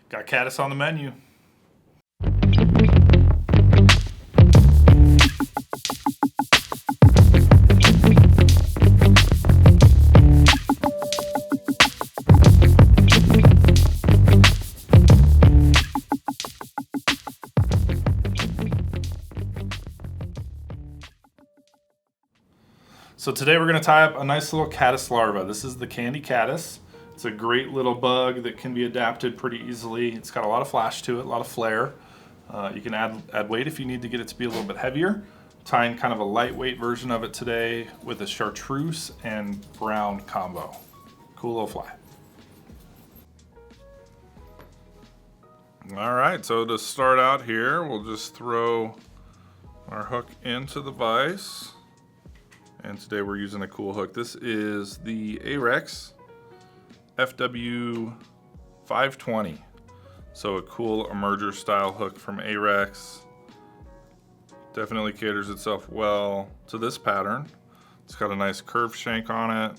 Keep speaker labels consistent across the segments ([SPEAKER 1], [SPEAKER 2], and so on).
[SPEAKER 1] Got caddis on the menu. So today we're going to tie up a nice little caddis larva. This is the candy caddis. It's a great little bug that can be adapted pretty easily. It's got a lot of flash to it, a lot of flair. You can add weight if you need to get it to be a little bit heavier. Tying kind of a lightweight version of it today with a Chartreuse and brown combo. Cool little fly. All right, so to start out here, we'll just throw our hook into the vise. And today we're using a cool hook. This is the Ahrex FW 520. So a cool emerger style hook from Ahrex. Definitely caters itself well to this pattern. It's got a nice curved shank on it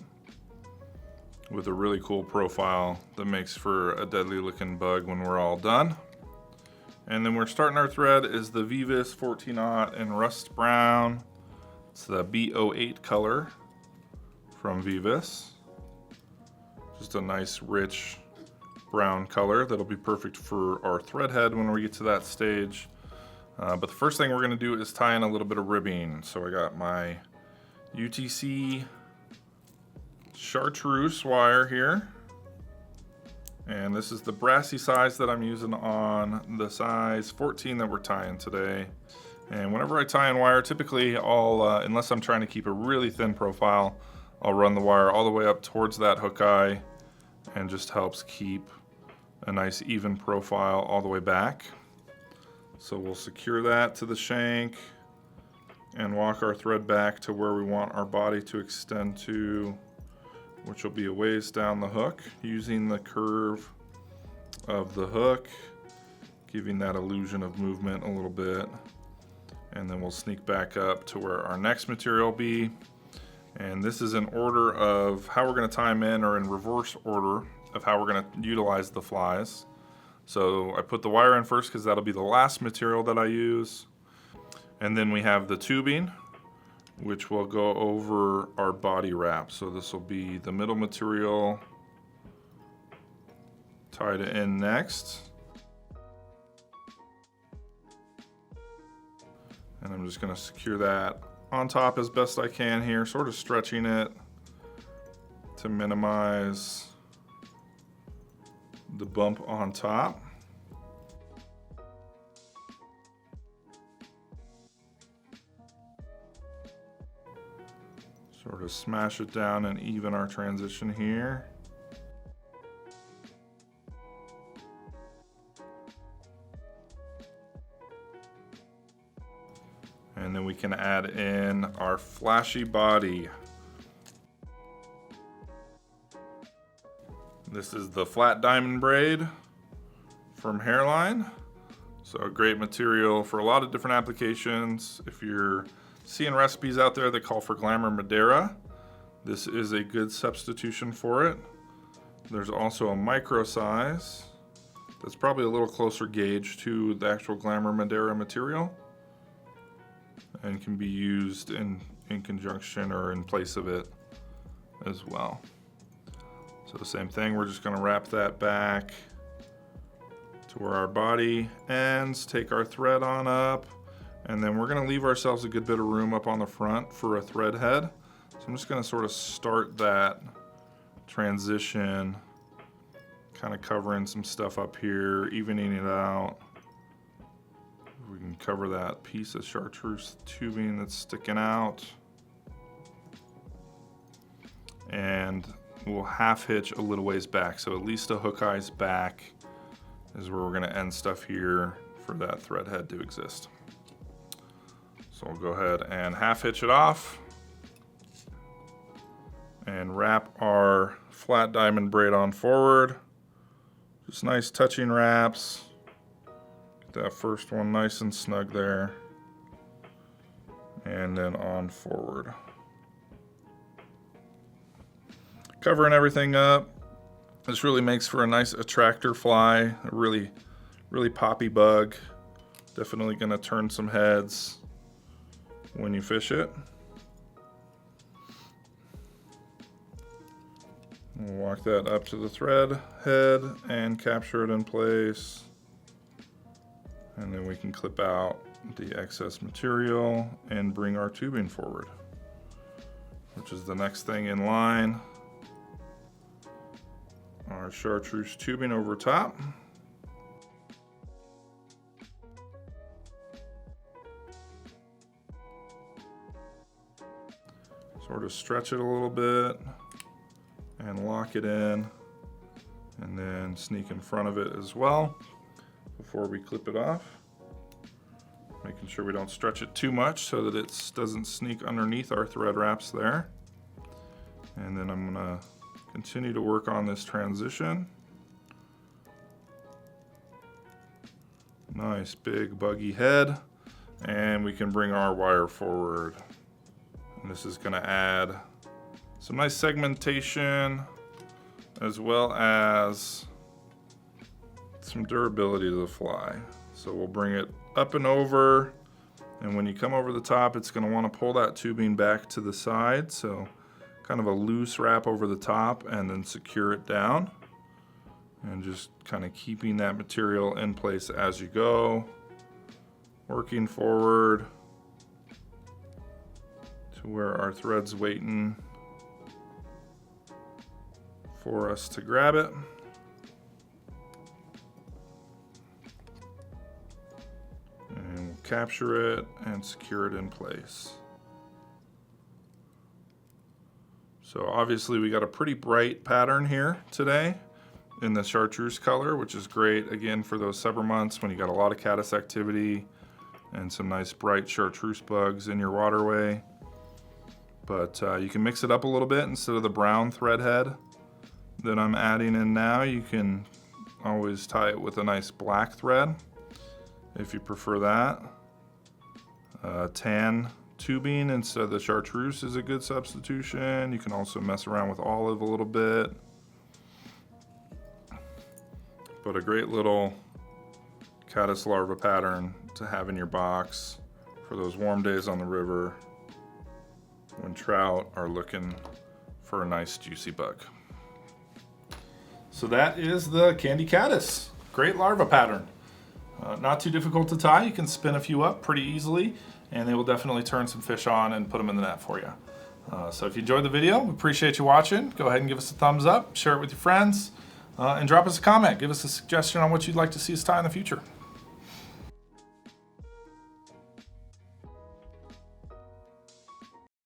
[SPEAKER 1] with a really cool profile that makes for a deadly looking bug when we're all done. And then we're starting our thread is the Veevus 14-aught in rust brown. It's the B08 color from Veevus. Just a nice rich brown color that'll be perfect for our thread head when we get to that stage. But the first thing we're going to do is tie in a little bit of ribbing. So I got my UTC Chartreuse wire here. And this is the brassy size that I'm using on the size 14 that we're tying today. And whenever I tie in wire, typically I'll, unless I'm trying to keep a really thin profile, I'll run the wire all the way up towards that hook eye and just helps keep a nice even profile all the way back. So we'll secure that to the shank and walk our thread back to where we want our body to extend to, which will be a ways down the hook, using the curve of the hook, giving that illusion of movement a little bit. And then we'll sneak back up to where our next material will be. And this is in order of how we're going to tie them in, or in reverse order of how we're going to utilize the flies. So I put the wire in first because that'll be the last material that I use. And then we have the tubing, which will go over our body wrap. So this will be the middle material tied in next. And I'm just going to secure that on top as best I can here, sort of stretching it to minimize the bump on top. Sort of smash it down and even our transition here. And then we can add in our flashy body. This is the flat diamond braid from Hairline. So a great material for a lot of different applications. If you're seeing recipes out there that call for glamour Madeira, this is a good substitution for it. There's also a micro size that's probably a little closer gauge to the actual glamour Madeira material, and can be used in conjunction or in place of it as well. So the same thing, we're just going to wrap that back to where our body ends, take our thread on up, and then we're going to leave ourselves a good bit of room up on the front for a thread head. So I'm just going to sort of start that transition, kind of covering some stuff up here, evening it out. We can cover that piece of chartreuse tubing that's sticking out. And we'll half hitch a little ways back. So at least a hook eye's back is where we're gonna end stuff here for that thread head to exist. So we'll go ahead and half hitch it off and wrap our flat diamond braid on forward. Just nice touching wraps. That first one nice and snug there, and then on forward. Covering everything up, This really makes for a nice attractor fly, a really poppy bug. Definitely going to turn some heads when you fish it. We'll walk that up to the thread head and capture it in place. And then we can clip out the excess material and bring our tubing forward, which is the next thing in line. Our Chartreuse tubing over top. Sort of stretch it a little bit and lock it in, and then sneak in front of it as well before we clip it off. Making sure we don't stretch it too much so that it doesn't sneak underneath our thread wraps there. And then I'm gonna continue to work on this transition. Nice big buggy head, and we can bring our wire forward. And this is gonna add some nice segmentation as well as some durability to the fly. So we'll bring it up and over, and when you come over the top, it's gonna wanna pull that tubing back to the side. So kind of a loose wrap over the top and then secure it down. And just kind of keeping that material in place as you go. Working forward to where our thread's waiting for us to grab it. And we'll capture it and secure it in place. So obviously we got a pretty bright pattern here today in the Chartreuse color, which is great again for those summer months when you got a lot of caddis activity and some nice bright Chartreuse bugs in your waterway. But you can mix it up a little bit. Instead of the brown thread head that I'm adding in now, you can always tie it with a nice black thread if you prefer that. Tan tubing instead of the Chartreuse is a good substitution. You can also mess around with olive a little bit. But a great little caddis larva pattern to have in your box for those warm days on the river when trout are looking for a nice juicy bug. So that is the Candy Caddis. Great larva pattern. Not too difficult to tie. You can spin a few up pretty easily, and they will definitely turn some fish on and put them in the net for you. So if you enjoyed the video, we appreciate you watching. Go ahead and give us a thumbs up, share it with your friends, and drop us a comment. Give us a suggestion on what you'd like to see us tie in the future.